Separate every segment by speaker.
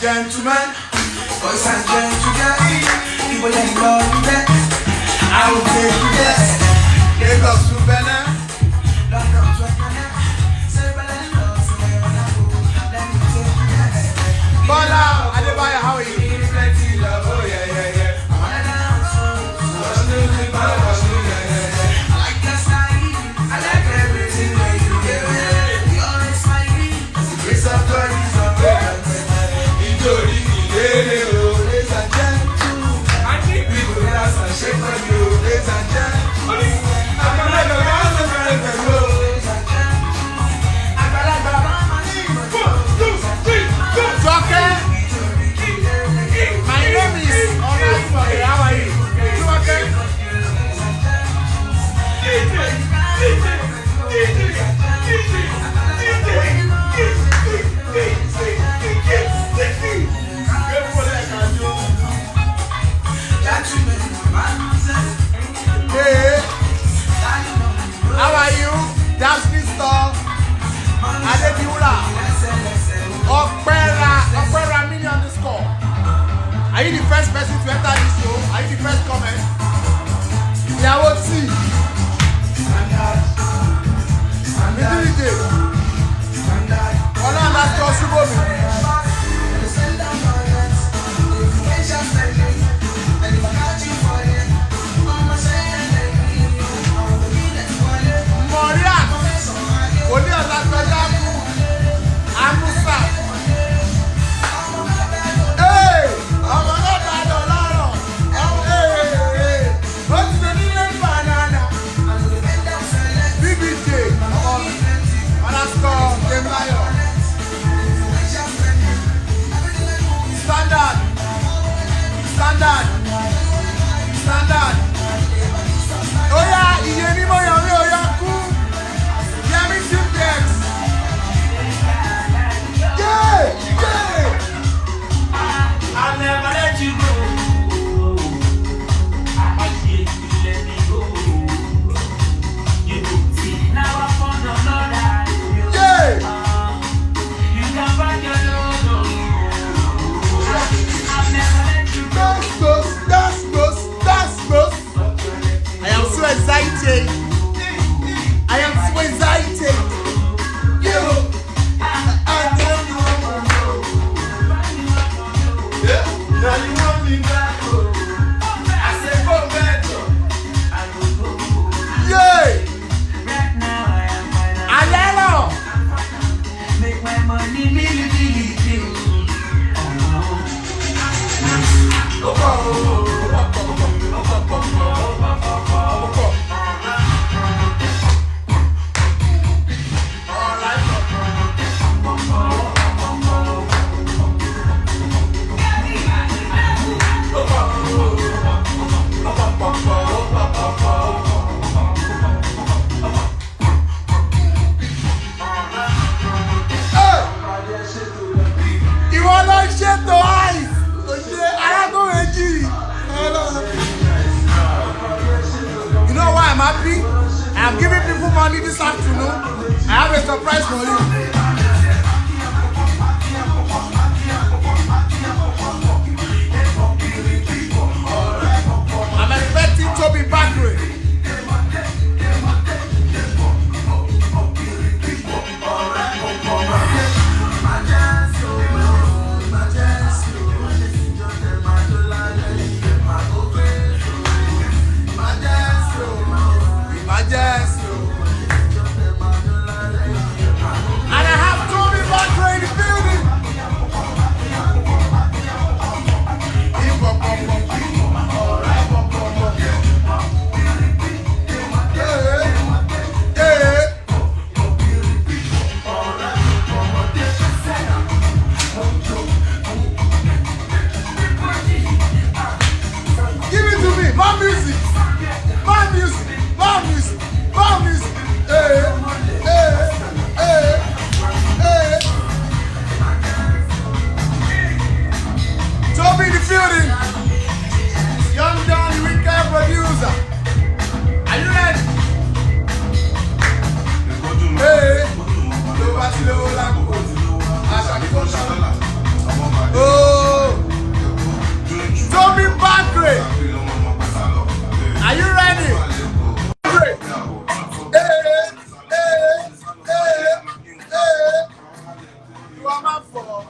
Speaker 1: Gentlemen, boys and gentlemen, people that love you back, I will take you there. Lagos to Benin, London to Ghana, Serbia love, so where I go, let me take you there.
Speaker 2: Bola, Adebayo, how are you?
Speaker 1: Plenty love, oh yeah, yeah, yeah. I wanna dance, I like your style, I like everything that you give me. You always smiling, cause the grace of God is on me. Ladies and gentlemen, I keep people dance and shake for you. Ladies and gentlemen, I can let the dance and go. Ladies and gentlemen, I can let the dance and go.
Speaker 2: Joker, my name is Arole. How are you? Joker. Hey, how are you? That's Mr. Adebiola. Opera mini on the score. Are you the first person to enter this show? Are you the first comment? Yeah, we'll see. giving people money this afternoon. I have a surprise for you. I'm expecting Tobi Bakre. And I have Tobi Bakre in the building. Give it to me, my music, my music, my music, my music. Tobi in the building. Young Don, the weekend producer. Are you ready? Oh, Tobi Bakre. Are you ready? You are my fault.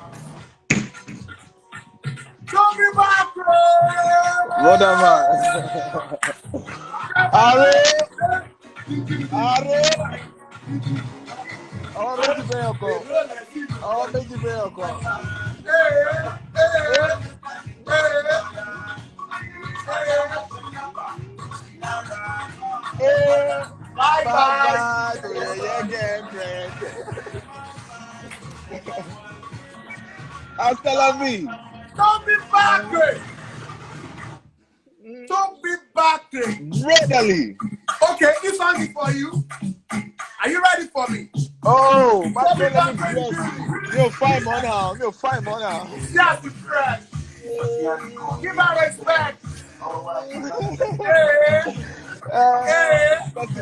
Speaker 2: Tobi Bakre.
Speaker 3: What am I? Arole. Àwọn méjì bẹ́ẹ̀ ọkọ̀. Àwọn méjì bẹ́ẹ̀ ọkọ̀. Bye bye to your girlfriend. Hasta la vida.
Speaker 2: Tobi Bakre. Tobi Bakre.
Speaker 3: Brotherly.
Speaker 2: Okay, this song is for you. Are you ready for me?
Speaker 3: Oh, my
Speaker 2: Tobi
Speaker 3: brother,
Speaker 2: Bakre.
Speaker 3: you'll find more now. You'll find more now.
Speaker 2: Yes, it's fresh. Give her respect. All right.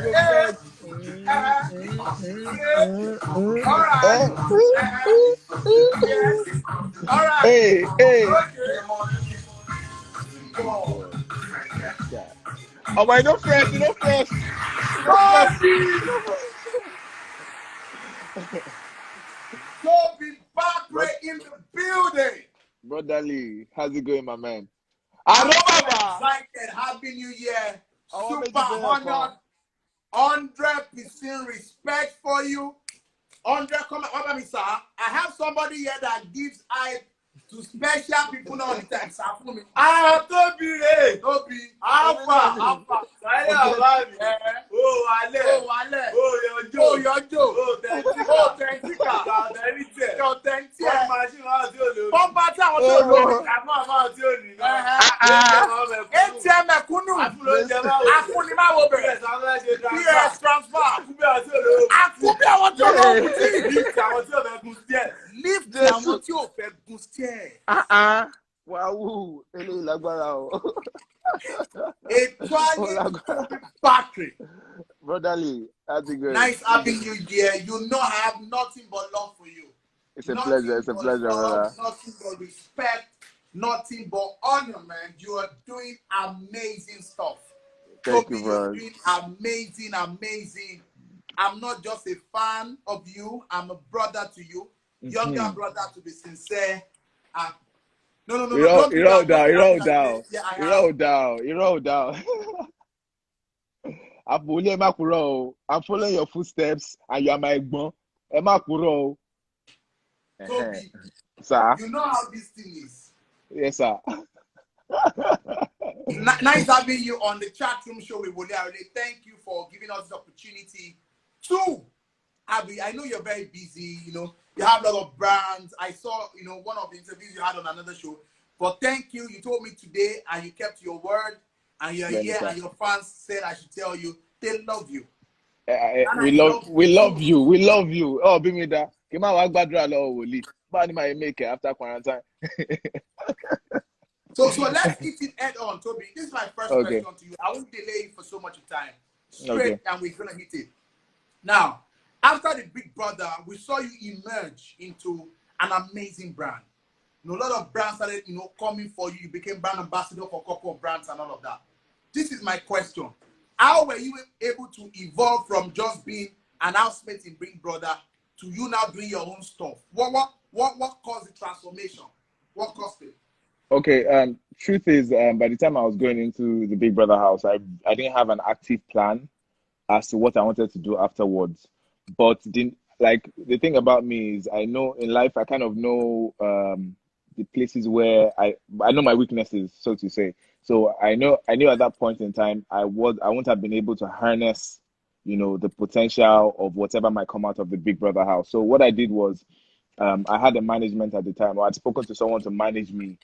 Speaker 2: Yes. All right.
Speaker 3: Hey.
Speaker 2: Okay.
Speaker 3: Oh my, no fresh.
Speaker 2: Tobi Bakre in the building.
Speaker 3: Brotherly, how's it going, my man?
Speaker 2: I'm
Speaker 3: Arole.
Speaker 2: excited. Happy New Year.
Speaker 3: Oh,
Speaker 2: Super honored. 100% respect for you. 100 comment. What about me, sir? I have somebody here that gives hype to special people now on the time. Sir, for me. Tobi. Alpha.
Speaker 4: Sáyé àbámi. Wálé.
Speaker 2: Yọjọ́.
Speaker 4: Tẹ̀ntíkà. Tẹ̀ntíkà.
Speaker 2: Tẹ̀ntíkà.
Speaker 4: Máṣíìnì máa tí ò lè.
Speaker 2: Pọ́ńpà tí àwọn tó lò ó.
Speaker 4: Àmọ́ máa tí ò ní.
Speaker 2: ATM ẹ̀kúnnù. Akúni máa wo bẹ̀rẹ̀. PS transfer. Àkúbí àwọn tó lò ó kù tí.
Speaker 4: Lift àwọn tí ò fẹ́ gun díẹ̀.
Speaker 2: Lift àwọn tí ò fẹ́ gun stair.
Speaker 3: Wow, eléyìí lágbára o.
Speaker 2: Ètò ayé Tobi Bakre.
Speaker 3: Brotherly, how's it going?
Speaker 2: Nice having you here. You know I have nothing but love for you.
Speaker 3: It's a pleasure, brother.
Speaker 2: Nothing but respect, nothing but honor, man. You are doing amazing stuff.
Speaker 3: Thank
Speaker 2: Tobi,
Speaker 3: you, bro.
Speaker 2: you're doing amazing. I'm not just a fan of you. I'm a brother to you. Younger brother, to be sincere. No.
Speaker 3: You roll down.
Speaker 2: Yeah, I have.
Speaker 3: You roll down. I'm following your footsteps and you are my gbon.
Speaker 2: Tobi,
Speaker 3: Sir.
Speaker 2: you know how this thing is.
Speaker 3: Yes, sir.
Speaker 2: Nice having you on the chat room show with Woli. Arole. Thank you for giving us the opportunity to Abby. I know you're very busy, you have a lot of brands. I saw, one of the interviews you had on another show. But thank you. You told me today and you kept your word and you're here and your fans said I should tell you they love you.
Speaker 3: We love you. Oh, be me that. Come on, walk back Woli. But I make it after quarantine.
Speaker 2: So let's keep it head on, Tobi. This is my first question to you. I won't delay you for so much time. straight,
Speaker 3: Okay.
Speaker 2: and we're gonna hit it. Now, after the Big Brother, we saw you emerge into an amazing brand. You know, a lot of brands started, you know, coming for you. You became brand ambassador for a couple of brands and all of that. This is my question. How were you able to evolve from just being an housemate in Big Brother to you now doing your own stuff? What caused the transformation? What caused it?
Speaker 3: Okay. Truth is, by the time I was going into the Big Brother house, I didn't have an active plan as to what I wanted to do afterwards. But the thing about me is I know in life I kind of know the places where I know my weaknesses, so to say. So I knew at that point in time I wouldn't have been able to harness, you know, the potential of whatever might come out of the Big Brother house. So what I did was I had a management at the time, or I'd spoken to someone to manage me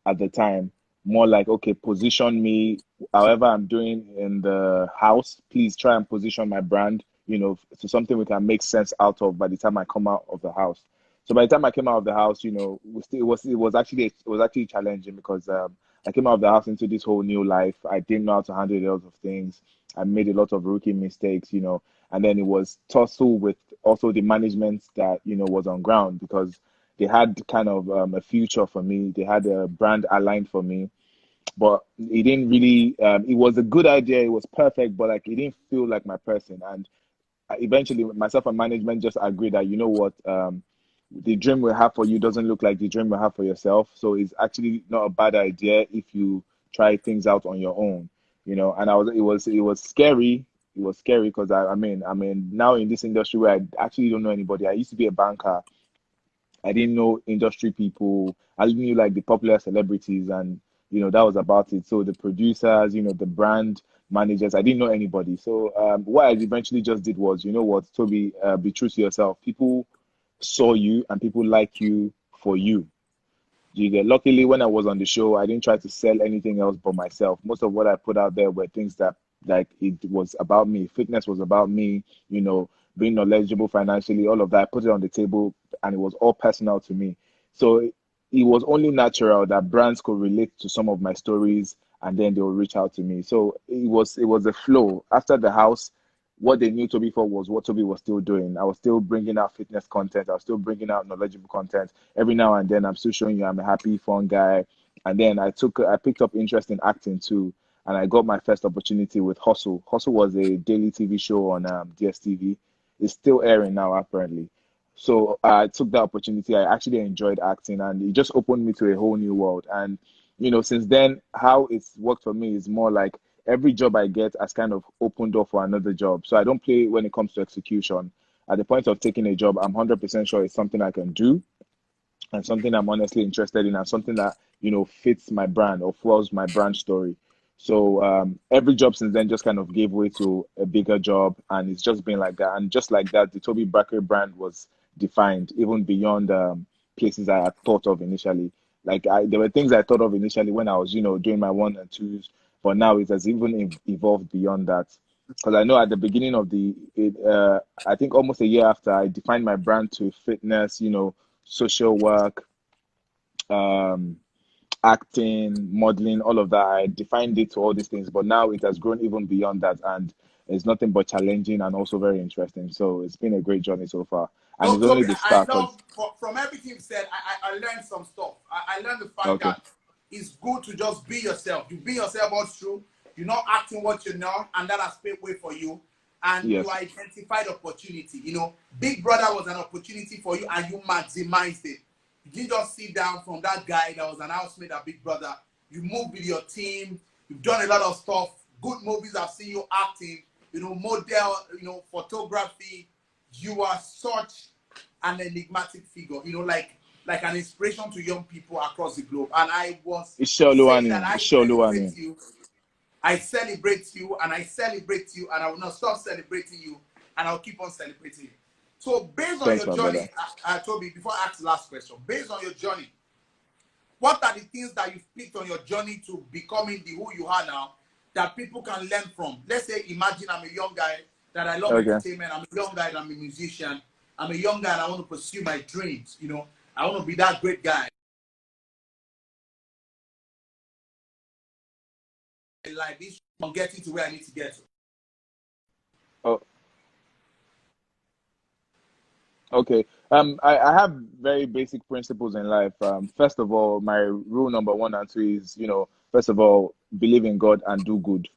Speaker 3: at the time, more like, okay, position me however I'm doing in the house. Please try and position my brand, you know, to something we can make sense out of by the time I come out of the house. So by the time I came out of the house, you know, it was actually challenging because I came out of the house into this whole new life. I didn't know how to handle a lot of things. I made a lot of rookie mistakes, you know, and then it was tussle with also the management that, you know, was on ground because they had kind of a future for me. They had a brand aligned for me, but it didn't really. It was a good idea. It was perfect, but like it didn't feel like my person. And eventually, myself and management just agreed that you know what, the dream we have for you doesn't look like the dream we have for yourself. So it's actually not a bad idea if you try things out on your own, you know. And it was scary. It was scary because I mean now in this industry where I actually don't know anybody. I used to be a banker. I didn't know industry people. I knew like the popular celebrities, and you know that was about it. So the producers, you know, the brand managers, I didn't know anybody. So what I eventually just did was, you know what, Toby, be true to yourself. People saw you and people like you for you. You get luckily when I was on the show, I didn't try to sell anything else but myself. Most of what I put out there were things that like it was about me. Fitness was about me, you know, being knowledgeable financially, all of that. I put it on the table and it was all personal to me. So it was only natural that brands could relate to some of my stories and then they will reach out to me. So it was a flow. After the house, what they knew Toby for was what Toby was still doing. I was still bringing out fitness content. I was still bringing out knowledgeable content. Every now and then, I'm still showing you I'm a happy, fun guy. And then I picked up interest in acting too, and I got my first opportunity with Hustle. Hustle was a daily TV show on DSTV. It's still airing now, apparently. So I took that opportunity. I actually enjoyed acting, and it just opened me to a whole new world. And you know, since then, how it's worked for me is more like every job I get has kind of opened door for another job. So I don't play when it comes to execution. At the point of taking a job, I'm 100% sure it's something I can do and something I'm honestly interested in and something that, you know, fits my brand or fuels my brand story. So every job since then just kind of gave way to a bigger job, and it's just been like that. And just like that, the Tobi Bakre brand was defined even beyond places I had thought of initially. Like there were things I thought of initially when I was, you know, doing my one and twos, but now it has even evolved beyond that. Because I know at the beginning of I think almost a year after, I defined my brand to fitness, you know, social work, um, acting, modeling, all of that. I defined it to all these things, but now it has grown even beyond that, and it's nothing but challenging and also very interesting. So it's been a great journey so far, and
Speaker 2: No,
Speaker 3: it's only
Speaker 2: Toby,
Speaker 3: the
Speaker 2: I
Speaker 3: start. Cause
Speaker 2: love from everything you said. I learned some stuff. I learned the fact
Speaker 3: okay,
Speaker 2: that it's good to just be yourself. You be yourself all through. You're not acting what you're not, and that has paved way for you. And you
Speaker 3: yes,
Speaker 2: identified opportunity. You know, Big Brother was an opportunity for you, and you maximized it. You didn't just sit down from that guy that was an housemate at Big Brother. You moved with your team. You've done a lot of stuff. Good movies. I've seen you acting. You know, model. You know, photography. You are such an enigmatic figure. You know, like an inspiration to young people across the globe. And I was
Speaker 3: it's
Speaker 2: saying that
Speaker 3: Sholuwani,
Speaker 2: I
Speaker 3: it's
Speaker 2: celebrate
Speaker 3: Sholuwani.
Speaker 2: you. I celebrate you, and I celebrate you, and I will not stop celebrating you, and I'll keep on celebrating you. So, based on
Speaker 3: Thanks,
Speaker 2: your
Speaker 3: my brother.
Speaker 2: journey, Toby, before I ask the last question, based on your journey, what are the things that you've picked on your journey to becoming the who you are now that people can learn from? Let's say, imagine I'm a young guy that I love
Speaker 3: Okay,
Speaker 2: entertainment. I'm a young guy that I'm a musician. I'm a young guy and I want to pursue my dreams. You know, I want to be that great guy. Like this, I'm getting to where I need to get to.
Speaker 3: Oh, okay. I have very basic principles in life. First of all, my rule number one and two is, first of all, believe in God and do good.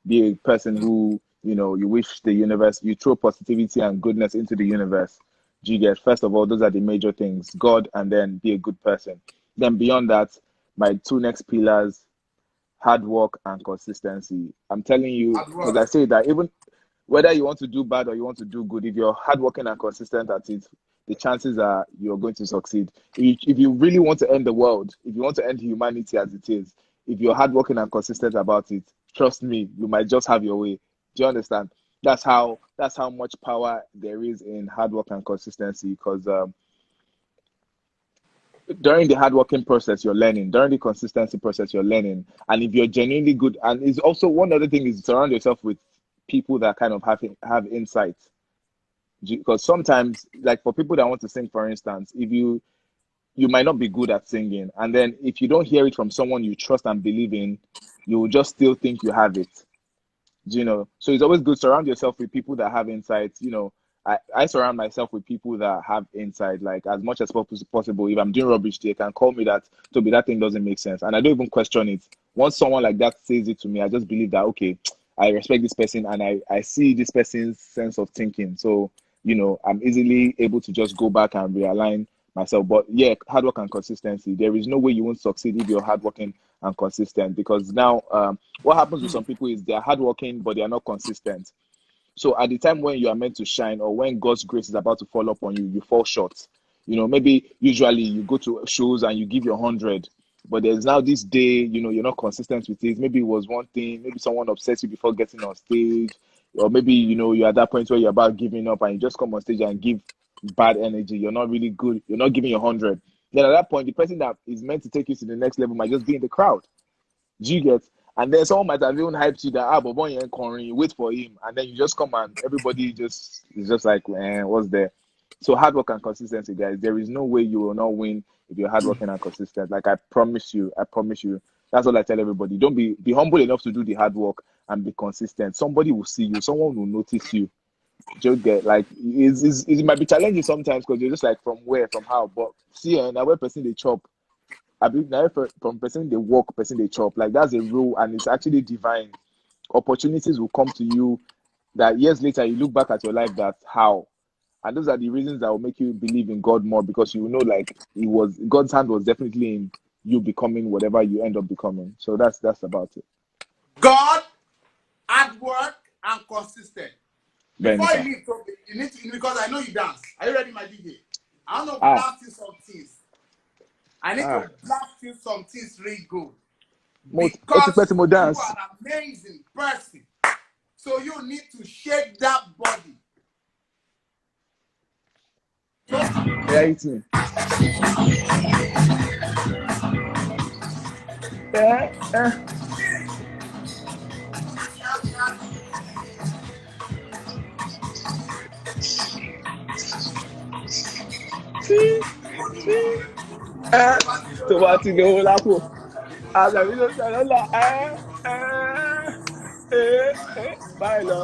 Speaker 3: Be a person who, you wish the universe, you throw positivity and goodness into the universe. Do you get? First of all, those are the major things. God, and then be a good person. Then beyond that, my two next pillars, hard work and consistency. I'm telling you,
Speaker 2: Hard
Speaker 3: because
Speaker 2: work.
Speaker 3: I say that even whether you want to do bad or you want to do good, if you're hardworking and consistent at it, the chances are you're going to succeed. If you really want to end the world, if you want to end humanity as it is, if you're hardworking and consistent about it, trust me, you might just have your way. Do you understand? That's how much power there is in hard work and consistency. Because during the hardworking process, you're learning. During the consistency process, you're learning. And if you're genuinely good, and it's also one other thing is surround yourself with people that kind of have insight. Because sometimes, like for people that want to sing, for instance, if you might not be good at singing, and then if you don't hear it from someone you trust and believe in, you will just still think you have it. So it's always good to surround yourself with people that have insights. I surround myself with people that have insight, like as much as possible. If I'm doing rubbish, they can call me that, Toby, that thing doesn't make sense, and I don't even question it. Once someone like that says it to me, I just believe that, okay, I respect this person, and I see this person's sense of thinking. So I'm easily able to just go back and realign myself. But yeah, hard work and consistency. There is no way you won't succeed if you're hardworking and consistent. Because now, what happens with some people is they're hardworking, but they are not consistent. So at the time when you are meant to shine, or when God's grace is about to fall upon you, you fall short. Maybe usually you go to shows and you give your 100, but there's now this day, you're not consistent with it. Maybe it was one thing, maybe someone upsets you before getting on stage, or maybe, you're at that point where you're about giving up and you just come on stage and give bad energy. You're not really good. You're not giving your 100. Then at that point, the person that is meant to take you to the next level might just be in the crowd. Do you get? And then someone might have even hyped you that, but boy, you wait for him, and then you just come and everybody just is just like, what's there? So hard work and consistency, guys. There is no way you will not win if you're hardworking and consistent. Like I promise you. That's all I tell everybody. Don't be humble enough to do the hard work and be consistent. Somebody will see you. Someone will notice you. Just get like it might be challenging sometimes because you're just like from where, from how, but see, now where person they chop. I believe now from person they walk, person they chop. Like that's a rule, and it's actually divine. Opportunities will come to you that years later you look back at your life, that's how. And those are the reasons that will make you believe in God more, because you know, like God's hand was definitely in you becoming whatever you end up becoming. So that's about it.
Speaker 2: God, hard work, and consistent.
Speaker 3: Benny,
Speaker 2: Before
Speaker 3: sir.
Speaker 2: you leave, Tobi, you need to, because I know you dance. Are you ready, my DJ? I want to
Speaker 3: Ah,
Speaker 2: blast you some things. I need
Speaker 3: ah.
Speaker 2: to blast you some things really good.
Speaker 3: Ó ti pẹ́
Speaker 2: Because
Speaker 3: tí mo
Speaker 2: you are
Speaker 3: dance.
Speaker 2: an amazing person. So you need to shake that body.
Speaker 3: Yeah, it's me. Yeah. See. Tó bá ti lówó lápò. Àgbàbí ló sọ lọ́la. Báyìí lọ.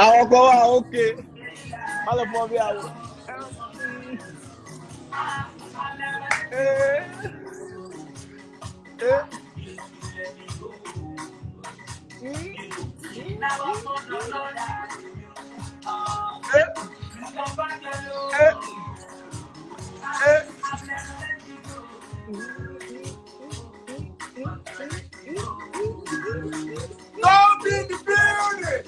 Speaker 3: Àwọn kan wà ókè. Má lọ fọ́ bí àwọ̀.
Speaker 2: Don't be in the building.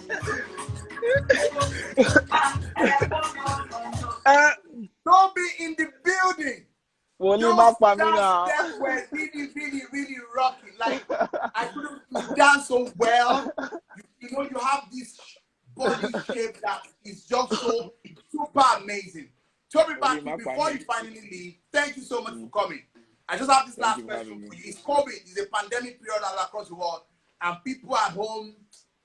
Speaker 2: Don't be in the building.
Speaker 3: Woli má pa mí
Speaker 2: Those
Speaker 3: náà.
Speaker 2: steps were really, really, really rocking. Like I couldn't dance so well. You know, you have this body shape that is just so super amazing. Tobi
Speaker 3: Woli
Speaker 2: Bakre,
Speaker 3: má pa
Speaker 2: before
Speaker 3: mí.
Speaker 2: you finally leave, thank you so much for coming. I just have this
Speaker 3: Thank
Speaker 2: last
Speaker 3: you for
Speaker 2: question
Speaker 3: having
Speaker 2: for
Speaker 3: me.
Speaker 2: you. It's COVID, it's a pandemic period all across the world, and people at home,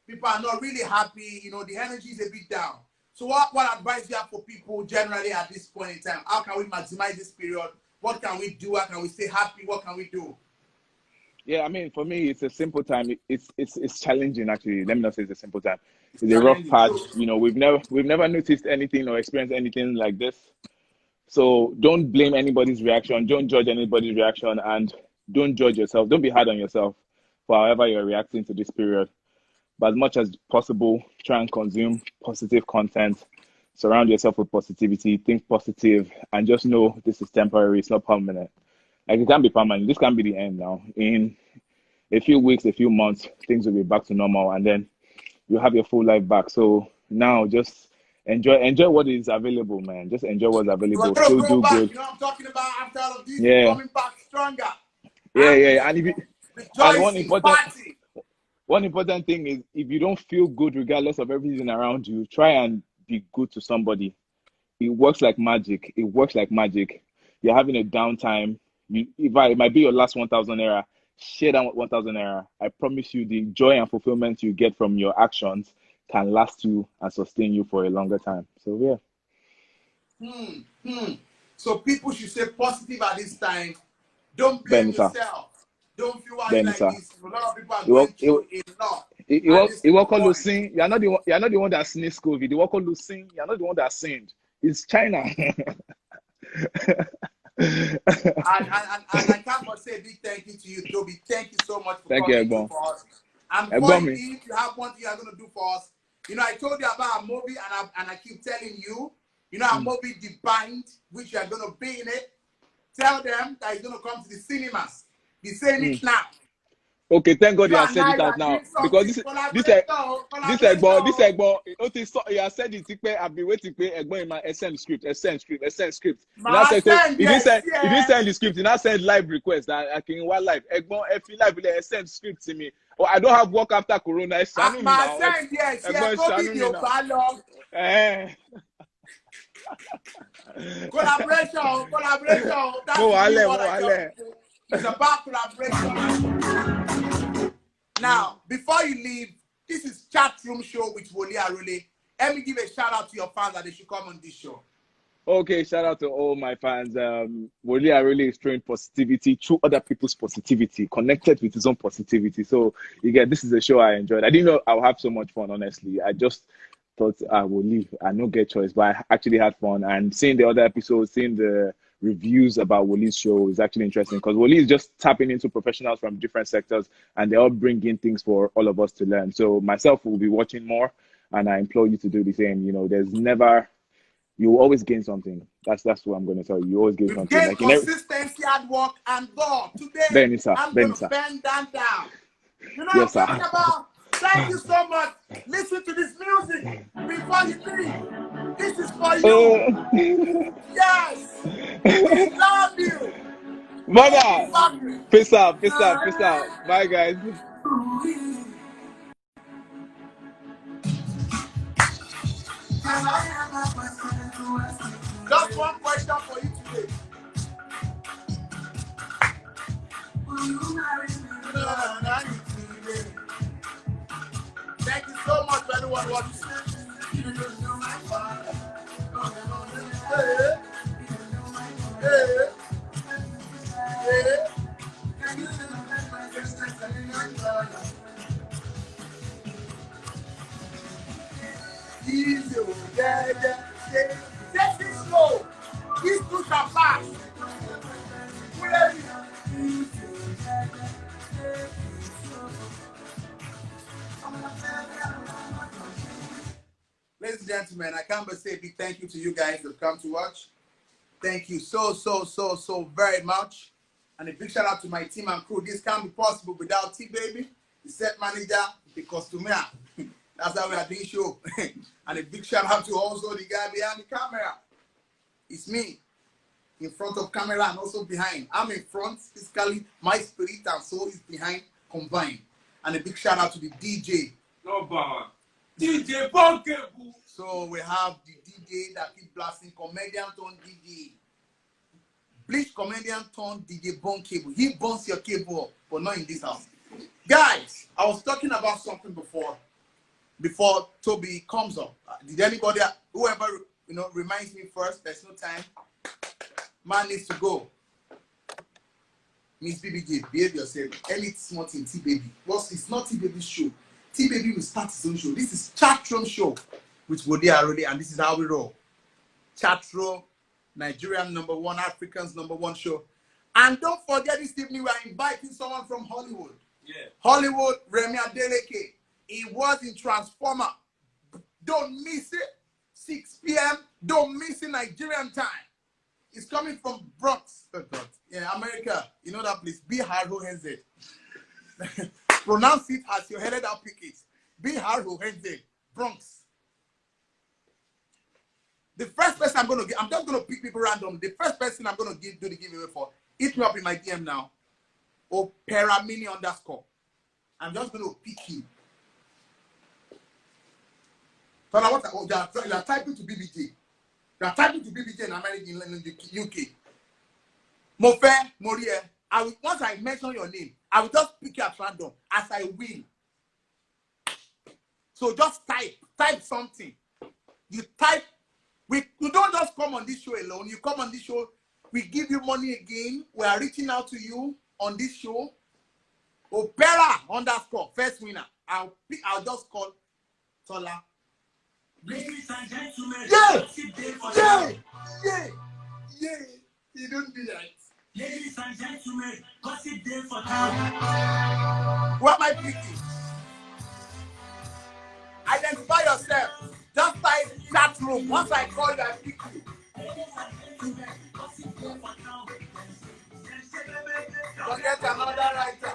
Speaker 2: people are not really happy. You know, the energy is a bit down. So what advice do you have for people generally at this point in time? How can we maximize this period? What can we do? How can we stay happy? What can we do?
Speaker 3: Yeah, I mean, for me, it's a simple time. It's challenging actually. Let me not say it's a simple time. It's a rough
Speaker 2: Challenging.
Speaker 3: patch. You know, we've never noticed anything or experienced anything like this. So don't blame anybody's reaction. Don't judge anybody's reaction, and don't judge yourself. Don't be hard on yourself for however you're reacting to this period. But as much as possible, try and consume positive content. Surround yourself with positivity. Think positive, and just know this is temporary. It's not permanent. Like it can't be permanent. This can't be the end now. In a few weeks, a few months, things will be back to normal, and then you have your full life back. So now just enjoy what is available, man. Just enjoy what's
Speaker 2: We're
Speaker 3: available.
Speaker 2: gonna
Speaker 3: Still
Speaker 2: go
Speaker 3: do
Speaker 2: back.
Speaker 3: good.
Speaker 2: You know what I'm talking about? After all of this, we're
Speaker 3: Yeah,
Speaker 2: coming back stronger.
Speaker 3: yeah.
Speaker 2: Happy,
Speaker 3: And if you, and
Speaker 2: rejoicing, party.
Speaker 3: one important thing is if you don't feel good regardless of everything around you, try and be good to somebody. It works like magic. It works like magic. You're having a downtime. It might be your last 1,000 naira. Share that 1,000 naira. I promise you, the joy and fulfillment you get from your actions can last you and sustain you for a longer time. So yeah.
Speaker 2: So people should stay positive at this time. Don't blame
Speaker 3: Benny, sir.
Speaker 2: yourself. Don't feel why you
Speaker 3: Benny,
Speaker 2: like
Speaker 3: sir.
Speaker 2: this. A lot of people are
Speaker 3: You
Speaker 2: going
Speaker 3: walk,
Speaker 2: through a lot
Speaker 3: you
Speaker 2: at
Speaker 3: walk,
Speaker 2: this
Speaker 3: you walk on
Speaker 2: point.
Speaker 3: Lucin. You're not the one. You're not the one that sneezed COVID. You walk on Lucin. You're not the one that sinned. It's China.
Speaker 2: And I can't but say a big thank you to you, Tobi. Thank you so much for
Speaker 3: Thank you,
Speaker 2: coming through
Speaker 3: Egbon.
Speaker 2: for us. And before
Speaker 3: Egbon
Speaker 2: you
Speaker 3: me.
Speaker 2: leave, you have one thing you're going to do for us. You know, I told you about a movie, and I keep telling you, you know, a movie The Bind, which you are going to be in it. Tell them that it's going to come to the cinemas. Be saying it now.
Speaker 3: Okay, thank God
Speaker 2: You
Speaker 3: you have
Speaker 2: and
Speaker 3: said
Speaker 2: I
Speaker 3: it out
Speaker 2: are
Speaker 3: now
Speaker 2: doing
Speaker 3: because
Speaker 2: something.
Speaker 3: this
Speaker 2: Collaboration.
Speaker 3: Egbon, you have said it. I've been waiting for Egbon in my send script. You now said so.
Speaker 2: Send,
Speaker 3: You didn't
Speaker 2: yes,
Speaker 3: send. You didn't
Speaker 2: yes.
Speaker 3: send the script. You now send live request. I can one live. Egbon, if you live, send script to me. Oh, I don't have work after Corona. Shanu me now.
Speaker 2: Send, yes,
Speaker 3: Egbon,
Speaker 2: yes.
Speaker 3: shanu me now.
Speaker 2: Collaboration. That's
Speaker 3: Mo
Speaker 2: the new
Speaker 3: wale,
Speaker 2: word
Speaker 3: mo
Speaker 2: I tell
Speaker 3: wale.
Speaker 2: people. It's about collaboration. Now, before you leave, this is Chat Room Show with Woli Arole. Let me give a shout out to your fans that they should come on this show.
Speaker 3: Okay, shout out to all my fans. Woli Arole is showing positivity through other people's positivity, connected with his own positivity. So, again, this is a show I enjoyed. I didn't know I'll have so much fun, honestly. I just thought I will leave. I no get choice, but I actually had fun. And seeing the other episodes, seeing the reviews about Woli's show is actually interesting because Woli is just tapping into professionals from different sectors and they're all bringing things for all of us to learn. So myself will be watching more and I implore you to do the same. You know, you always gain something. That's what I'm going to tell you. You always gain something.
Speaker 2: Gain
Speaker 3: Like
Speaker 2: consistency, hard work, and God. Today,
Speaker 3: Benny, sir.
Speaker 2: I'm
Speaker 3: Benny,
Speaker 2: going to
Speaker 3: sir.
Speaker 2: bend that down. You know
Speaker 3: Yes,
Speaker 2: what I'm
Speaker 3: sir.
Speaker 2: talking about? Thank you so much. Listen to this music before you leave. This is for you. Yes. We love you.
Speaker 3: Mother.
Speaker 2: Tobi Bakre.
Speaker 3: Peace out. Peace out. Peace out. Bye, guys.
Speaker 2: Just one question for you today. Thank you so much for everyone watching. Easy, take this slow. These two shall pass. Ladies and gentlemen, I can't but say a big thank you to you guys that come to watch. Thank you so very much. And a big shout out to my team and crew. This can't be possible without T-Baby, the set manager, the costumier. That's how we are doing show. And a big shout out to also the guy behind the camera. It's me in front of camera and also behind. I'm in front physically. My spirit and soul is behind combined. And a big shout out to the DJ.
Speaker 4: No bad. DJ Bunker.
Speaker 2: So we have the DJ that keep blasting, comedian turned DJ. Bleach comedian turned DJ burn cable. He burns your cable up, but not in this house. Guys, I was talking about something before Tobi comes up. Did anybody, whoever, reminds me first, there's no time. Man needs to go. Miss BBJ, behave yourself. Any small thing, T Baby. Well, it's not T Baby's show. T Baby will start his own show. This is Chat Room Show with Woli Arole, and this is how we roll. Chat Room, Nigerian #1, Africans #1 show. And don't forget, this evening we are inviting someone from Hollywood.
Speaker 4: Yeah.
Speaker 2: Hollywood, Remi Adeleke. He was in Transformer. Don't miss it. 6 p.m. Don't miss it Nigerian time. It's coming from Bronx. Oh God. Yeah, America. You know that place. Be Harho Henze. Pronounce it as your headed out pick it. Be Harho Henze. Bronx. The first person I'm gonna give, I'm just gonna pick people random. The first person I'm gonna do the giveaway for, hit me up in my DM now. Or Peramini _ I'm just gonna pick him. So now what? Oh, you are typing to BBJ. You are typing to BBJ in America, in the UK. Mofe, Morie. Once I mention your name, I will just pick you at random as I will. So just type something. You type. You don't just come on this show alone. You come on this show. We give you money again. We are reaching out to you on this show. Opera _ first winner. I'll just call Tola.
Speaker 4: Ladies and gentlemen,
Speaker 2: Yeah. You don't do that.
Speaker 4: Ladies and gentlemen, gossip day for now.
Speaker 2: What am I picking? Identify yourself. Just type chat room. Once I call you, I pick you. Don't get another writer.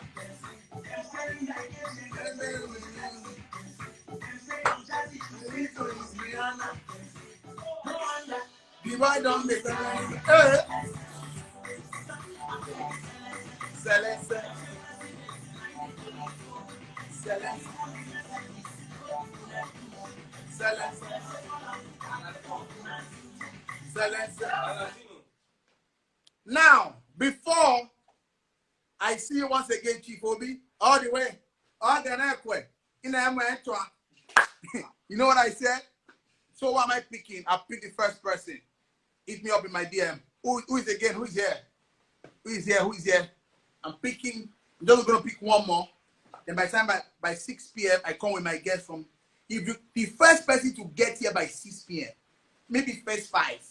Speaker 2: The boy don't make a Now, before I see you once again, Chief Obi, all the way, all the way, in the you know what I said? So what am I picking? I'll pick the first person. Hit me up in my DM. Who is again? Who is here? Who is here? Who is here? I'm picking. I'm just gonna pick one more. Then by the time by 6 p.m. I come with my guest from. If you the first person to get here by 6 p.m. maybe first 5.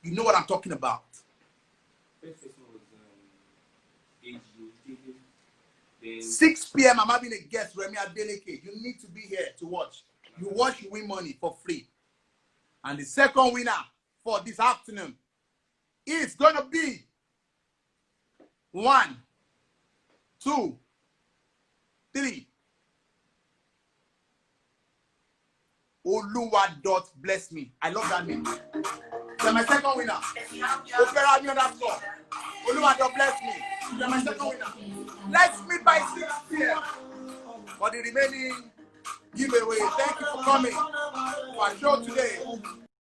Speaker 2: You know what I'm talking about.
Speaker 4: First person was
Speaker 2: 6 p.m. I'm having a guest, Remi Adeleke. You need to be here to watch. You watch, you win money for free. And the second winner for this afternoon is gonna be 1, 2, 3. Oluwa.bless me. I love that name. So my second winner. Opera _ Oluwa.bless me. So my second winner. Let's meet by 6 p.m. for the remaining giveaway. Thank you for coming to our show today.